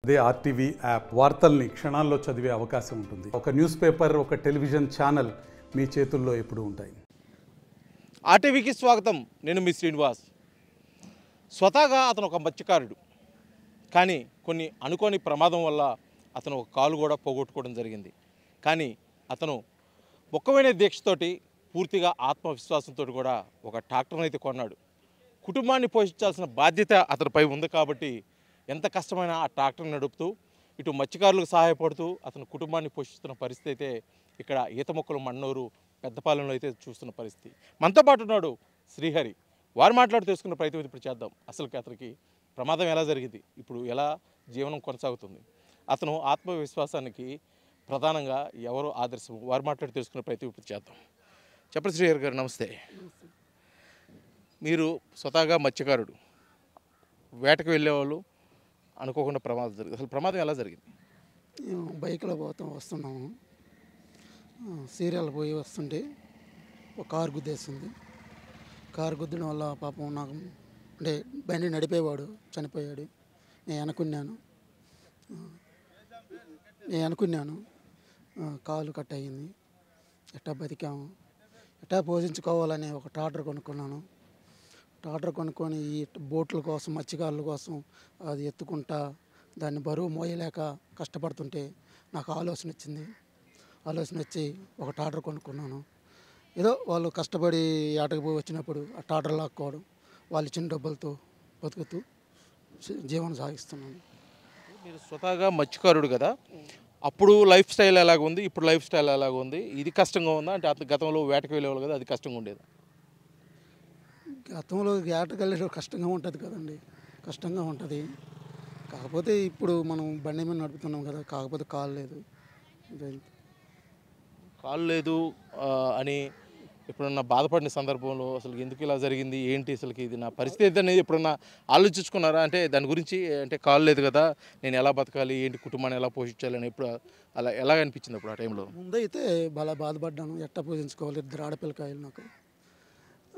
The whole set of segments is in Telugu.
అదే ఆర్టీవీ యాప్ వార్తల్ని క్షణాల్లో చదివే అవకాశం ఉంటుంది. ఒక న్యూస్ పేపర్, ఒక టెలివిజన్ ఛానల్ మీ చేతుల్లో ఎప్పుడూ ఉంటాయి. ఆర్టీవీకి స్వాగతం. నేను మీ శ్రీనివాస్. స్వతహాగా అతను ఒక మత్స్యకారుడు, కానీ కొన్ని అనుకోని ప్రమాదం వల్ల అతను ఒక కాలు కూడా పోగొట్టుకోవడం జరిగింది. కానీ అతను మొక్కమైన దీక్షతోటి, పూర్తిగా ఆత్మవిశ్వాసంతో కూడా ఒక ట్రాక్టర్ని అయితే కొన్నాడు. కుటుంబాన్ని పోషించాల్సిన బాధ్యత అతనిపై ఉంది కాబట్టి ఎంత కష్టమైనా ఆ ట్రాక్టర్ని నడుపుతూ ఇటు మత్స్యకారులకు సహాయపడుతూ అతను కుటుంబాన్ని పోషిస్తున్న పరిస్థితి అయితే ఇక్కడ ఈత మొక్కలు మన్నూరు పెద్దపాలెంలో అయితే చూస్తున్న పరిస్థితి. మనతో పాటు ఉన్నాడు శ్రీహరి. వారు మాట్లాడి తెలుసుకున్న ప్రయత్నం ఇప్పుడు చేద్దాం. అసలుకి అతనికి ప్రమాదం ఎలా జరిగింది, ఇప్పుడు ఎలా జీవనం కొనసాగుతుంది, అతను ఆత్మవిశ్వాసానికి ప్రధానంగా ఎవరు ఆదర్శం, వారు మాట్లాడి తెలుసుకున్న ప్రయత్నం ఇప్పుడు చేద్దాం. చెప్పండి శ్రీహరి గారు, నమస్తే. మీరు స్వతహాగా మత్స్యకారుడు, వేటకు వెళ్ళేవాళ్ళు, అనుకోకుండా ప్రమాదం జరిగింది. అసలు ప్రమాదం ఎలా జరిగింది? బైక్లో వస్తున్నాము, సీరియల్ పోయి వస్తుంటే ఒక కారు గుద్దేస్తుంది. కారు గుద్దడం వల్ల పాపం నాకు అంటే బండి నడిపేవాడు చనిపోయాడు. నేను అనుకున్నాను కాలు కట్ అయ్యింది. ఎట్టా బతికాము, ఎట్టా పోషించుకోవాలని ఒక ట్రాక్టర్ కొనుక్కున్నాను. ట్రాక్టర్ కొనుక్కొని ఈ బోట్ల కోసం, మత్స్యకారుల కోసం అది ఎత్తుకుంటా దాన్ని బరువు మోయలేక కష్టపడుతుంటే నాకు ఆలోచన వచ్చి ఒక ట్రాక్టర్ కొనుక్కున్నాను. ఏదో వాళ్ళు కష్టపడి ఆటకు పోయి వచ్చినప్పుడు ఆ ట్రాక్టర్ లాక్కోవడం, వాళ్ళు ఇచ్చిన డబ్బులతో బతుకుతూ జీవనం సాగిస్తున్నాను. మీరు స్వతహాగా మత్స్యకారుడు కదా, అప్పుడు లైఫ్ స్టైల్ ఎలాగ ఉంది, ఇప్పుడు లైఫ్ స్టైల్ ఎలాగ ఉంది? ఇది కష్టంగా ఉందా? అంటే అతను గతంలో వేటకు వెళ్ళేవాళ్ళు కదా, అది కష్టంగా ఉండేది? గతంలో వేటకు వెళ్ళే కష్టంగా ఉంటుంది కదండి, కష్టంగా ఉంటుంది. కాకపోతే ఇప్పుడు మనం బండి మీద నడుపుతున్నాం కదా, కాకపోతే కాలు లేదు అని ఎప్పుడన్నా బాధపడిన సందర్భంలో అసలు ఎందుకు ఇలా జరిగింది, ఏంటి అసలుకి ఇది నా పరిస్థితి అనేది ఎప్పుడన్నా ఆలోచించుకున్నారా? అంటే దాని గురించి, అంటే కాలు లేదు కదా, నేను ఎలా బతకాలి, ఏంటి, కుటుంబాన్ని ఎలా పోషించాలి అని ఎప్పుడు అలా ఎలా అనిపించింది అప్పుడు ఆ టైంలో? ముందైతే బాగా బాధపడ్డాను, ఎట్టా పోషించుకోవాలి, 2 ఆడపిల్లకాయలు నాకు,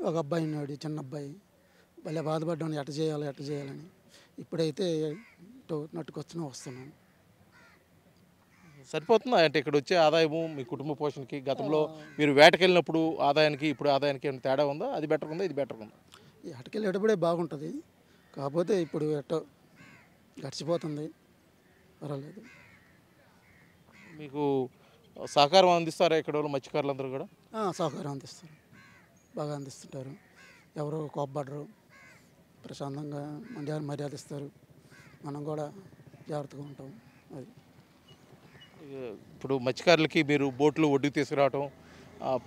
ఒక అబ్బాయి ఉన్నాడు, చిన్న అబ్బాయి. భలే బాధపడ్డాను, ఎట్ట చేయాలని. ఇప్పుడైతే నట్టుకొచ్చిన వస్తున్నాను. సరిపోతుందా? అంటే ఇక్కడ వచ్చే ఆదాయము మీ కుటుంబ పోషణకి గతంలో మీరు వేటకెళ్ళినప్పుడు ఆదాయానికి ఇప్పుడు ఆదాయానికి ఏమైనా తేడా ఉందా? అది బెటర్ ఉందా, ఇది బెటర్ ఉందా? వేటకెళ్ళేటప్పుడే బాగుంటుంది, కాకపోతే ఇప్పుడు ఎట్టో గడిచిపోతుంది, పర్వాలేదు. మీకు సహకారం అందిస్తారా ఇక్కడ వాళ్ళు మత్స్యకారులందరూ కూడా? సహకారం అందిస్తారు, బాగా అందిస్తుంటారు. ఎవరు కోప్పడరు, ప్రశాంతంగా మర్యాద ఇస్తారు. మనం కూడా జాగ్రత్తగా ఉంటాం. అది ఇప్పుడు మత్స్యకారులకి మీరు బోట్లు ఒడ్డుకు తీసుకురావటం,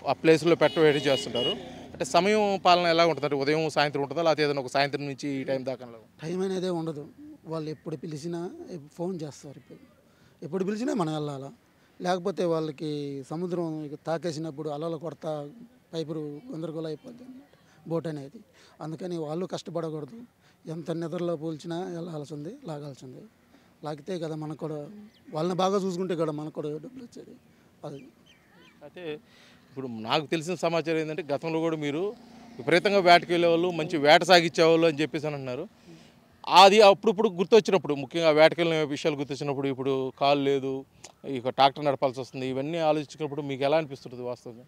ఆ ప్లేస్లో పెట్టవేడి చేస్తుంటారు. అంటే సమయం పాలన ఎలా ఉంటుంది? అంటే ఉదయం సాయంత్రం ఉంటుందా, లేకపోతే ఏదైనా ఒక సాయంత్రం నుంచి ఈ టైం దాకా? టైం అనేదే ఉండదు, వాళ్ళు ఎప్పుడు పిలిచినా ఫోన్ చేస్తారు. ఎప్పుడు పిలిచినా మనం వెళ్ళాలా, లేకపోతే వాళ్ళకి సముద్రం తాకేసినప్పుడు అలలు కొడతా పైపురు గందరగోళం అయిపోద్ది బోట్ అనేది. అందుకని వాళ్ళు కష్టపడకూడదు, ఎంత నిద్రలో పూల్చినా వెళ్ళాల్సింది, లాగాల్సింది. లాగితే కదా మనకు కూడా, వాళ్ళని బాగా చూసుకుంటే కదా మనకు కూడా డబ్బులు వచ్చేది. అది అయితే ఇప్పుడు నాకు తెలిసిన సమాచారం ఏంటంటే గతంలో కూడా మీరు విపరీతంగా వేటకి వెళ్ళేవాళ్ళు, మంచి వేట సాగించేవాళ్ళు అని చెప్పేసి అంటున్నారు. అది అప్పుడప్పుడు గుర్తొచ్చినప్పుడు, ముఖ్యంగా వేటకెళ్ళిన విషయాలు గుర్తొచ్చినప్పుడు, ఇప్పుడు కాలు లేదు, ఇక ట్రాక్టర్ నడపాల్సి వస్తుంది, ఇవన్నీ ఆలోచించినప్పుడు మీకు ఎలా అనిపిస్తుంది వాస్తవంగా?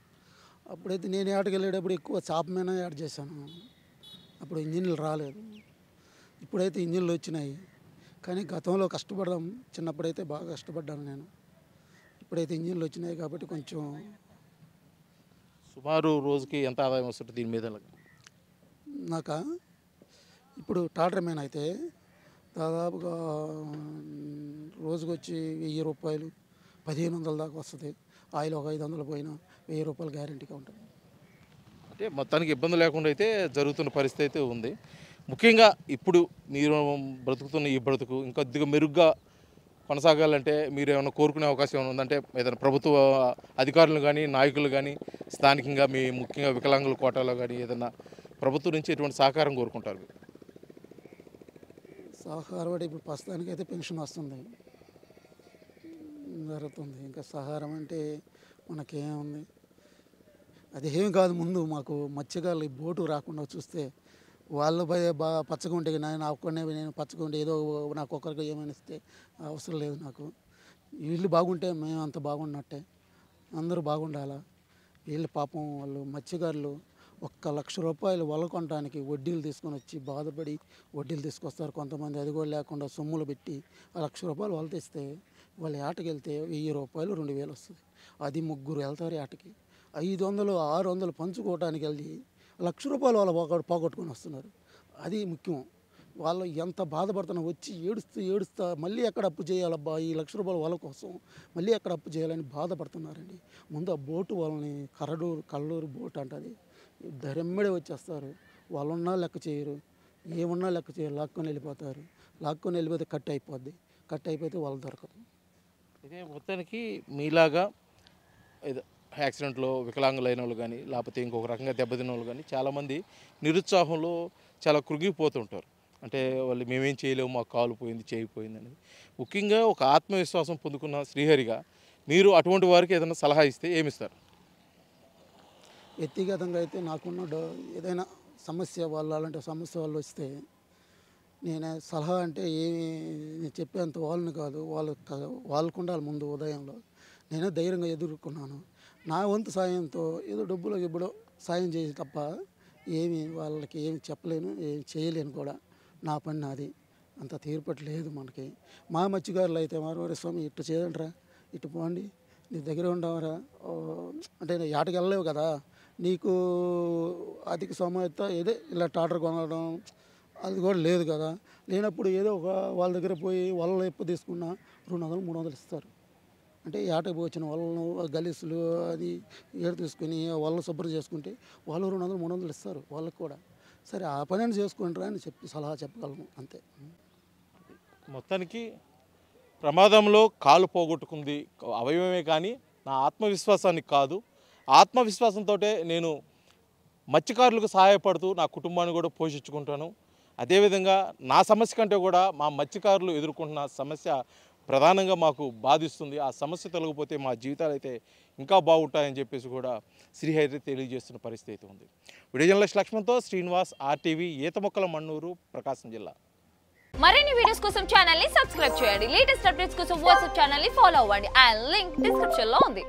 అప్పుడైతే నేను ఏటకి వెళ్ళేటప్పుడు ఎక్కువ చాప మీద యాడ్ చేశాను. అప్పుడు ఇంజిన్లు రాలేదు, ఇప్పుడైతే ఇంజిన్లు వచ్చినాయి. కానీ గతంలో కష్టపడడం, చిన్నప్పుడైతే బాగా కష్టపడ్డాను నేను. ఇప్పుడైతే ఇంజిన్లు వచ్చినాయి కాబట్టి కొంచెం. సుమారు రోజుకి ఎంత ఆదాయం వస్తుంది దీని మీద? నాకా ఇప్పుడు ట్రాక్టర్ మీద అయితే దాదాపుగా రోజుకి వచ్చి 1000 రూపాయలు, 1500 దాకా వస్తుంది. ఆయిల్ ఒక 500 పోయినా 1000 రూపాయలు గ్యారెంటీగా ఉంటుంది. అంటే మొత్తానికి ఇబ్బంది లేకుండా అయితే జరుగుతున్న పరిస్థితి అయితే ఉంది. ముఖ్యంగా ఇప్పుడు మీరు బ్రతుకుతున్న ఈ బ్రతుకు ఇంకొద్దిగా మెరుగ్గా కొనసాగాలంటే మీరు ఏమైనా కోరుకునే అవకాశం ఏమైనా ఉందంటే, ఏదైనా ప్రభుత్వ అధికారులు కానీ, నాయకులు కానీ, స్థానికంగా మీ ముఖ్యంగా వికలాంగుల కోటాలో కానీ ఏదైనా ప్రభుత్వం నుంచి ఎటువంటి సహకారం కోరుకుంటారు? సహకారం అంటే ఇప్పుడు ప్రస్తుతానికి అయితే పెన్షన్ వస్తుంది, జరుగుతుంది. ఇంకా సహారం అంటే మనకేముంది, అది ఏం కాదు. ముందు మాకు మత్స్యకారులు ఈ బోటు రాకుండా చూస్తే వాళ్ళు బాగా పచ్చగా ఉంటే నేను పచ్చగా ఉంటే ఏదో నాకు ఒక్కరికి ఏమైనా ఇస్తే అవసరం లేదు నాకు. వీళ్ళు బాగుంటే మేము అంత బాగున్నట్టే. అందరూ బాగుండాలా. వీళ్ళు పాపం వాళ్ళు మత్స్యకారులు ₹1,00,000 వల కొనడానికి వడ్డీలు తీసుకొని వచ్చి బాధపడి వడ్డీలు తీసుకొస్తారు కొంతమంది. అది కూడా లేకుండా సొమ్ములు పెట్టి ₹1,00,000 వల తెస్తే వాళ్ళు ఏటకి వెళ్తే ₹1,000 2,000 వస్తుంది. అది ముగ్గురు వెళ్తారు ఏటకి. 500 600 పంచుకోవడానికి వెళ్ళి ₹1,00,000 వాళ్ళు పోగొట్టుకొని వస్తున్నారు. అది ముఖ్యం. వాళ్ళు ఎంత బాధపడుతున్నారు, వచ్చి ఏడుస్తా మళ్ళీ ఎక్కడ అప్పు చేయాలబ్బా ఈ ₹1,00,000 వల కోసం మళ్ళీ ఎక్కడ అప్పు చేయాలని బాధపడుతున్నారండి. ముందు ఆ బోటు వాళ్ళని కల్లూరు బోట్ అంటది ధరెమ్మడే వచ్చేస్తారు. వాళ్ళున్నా లెక్క చేయరు, ఏమున్నా లెక్క చేయరు, లాక్కొని వెళ్ళిపోతారు. లాక్కొని వెళ్ళిపోతే కట్ అయిపోద్ది. కట్ అయిపోతే వాళ్ళు దొరకదు. ఇదే మొత్తానికి మీలాగా ఏదో యాక్సిడెంట్లో వికలాంగులైన వాళ్ళు కానీ లేకపోతే ఇంకొక రకంగా దెబ్బతిన్న వాళ్ళు కానీ చాలామంది నిరుత్సాహంలో చాలా కృంగిపోతుంటారు. అంటే వాళ్ళు మేమేం చేయలేము, మాకు కాలు పోయింది చేయిపోయింది అనేది. ముఖ్యంగా ఒక ఆత్మవిశ్వాసం పొందుకున్న శ్రీహరిగా మీరు అటువంటి వారికి ఏదైనా సలహా ఇస్తే ఏమిస్తారు? వ్యక్తిగతంగా అయితే నాకున్న ఏదైనా సమస్య వాళ్ళు అలాంటి సమస్య వాళ్ళు వస్తే నేను సలహా అంటే నేను చెప్పేంత వాళ్ళని కాదు, వాళ్ళకు ఉండాలి ముందు ఉదయంలో. నేనే ధైర్యంగా ఎదుర్కొన్నాను. నా వంతు సాయంతో ఏదో డబ్బులో ఎప్పుడో సాయం చేసి తప్ప వాళ్ళకి ఏమి చెప్పలేను, ఏమి చేయలేను కూడా. నా పని నాది, అంత తీర్పటి లేదు మనకి. మా మత్స్యకారులు అయితే మరో స్వామి ఇట్టు చేయండిరా, ఇటు పోండి, నీ దగ్గర ఉండవరా అంటే ఏటకి వెళ్ళలేవు కదా, నీకు ఆర్థిక సమయత ఏదో ఇలా టాటర్ కొనడం అది కూడా లేదు కదా. లేనప్పుడు ఏదో ఒక వాళ్ళ దగ్గర పోయి వలలు ఎప్పు తీసుకున్నా 200 300 ఇస్తారు. అంటే ఏటకి వచ్చిన వాళ్ళను గలీసులు అది ఏడు తీసుకుని వాళ్ళు శుభ్రం చేసుకుంటే వాళ్ళు 200 300 ఇస్తారు వాళ్ళకి కూడా. సరే ఆ పని చేసుకుంటారా అని సలహా చెప్పగలను అంతే. మొత్తానికి ప్రమాదంలో కాలు పోగొట్టుకుంది అవయవమే కానీ నా ఆత్మవిశ్వాసానికి కాదు. ఆత్మవిశ్వాసంతో నేను మత్స్యకారులకు సహాయపడుతూ నా కుటుంబాన్ని కూడా పోషించుకుంటాను. అదేవిధంగా నా సమస్య కంటే కూడా మా మత్స్యకారులు ఎదుర్కొంటున్న సమస్య ప్రధానంగా మాకు బాధిస్తుంది. ఆ సమస్య తొలగిపోతే మా జీవితాలు అయితే ఇంకా బాగుంటాయని చెప్పేసి కూడా శ్రీహరి తెలియజేస్తున్న పరిస్థితి ఉంది. వీడియో జర్నలిస్ట్ లక్ష్మణ్తో శ్రీనివాస్, RTV, ఈతమొక్కల మన్నూరు, ప్రకాశం జిల్లా. మరిన్ని వీడియోస్ కోసం ఛానల్ ని సబ్స్క్రైబ్ చేయండి. లేటెస్ట్ అప్డేట్స్ కోసం వాట్సాప్ ఛానల్ ని ఫాలో అవ్వండి. ఆ లింక్ డిస్క్రిప్షన్ లో ఉంది.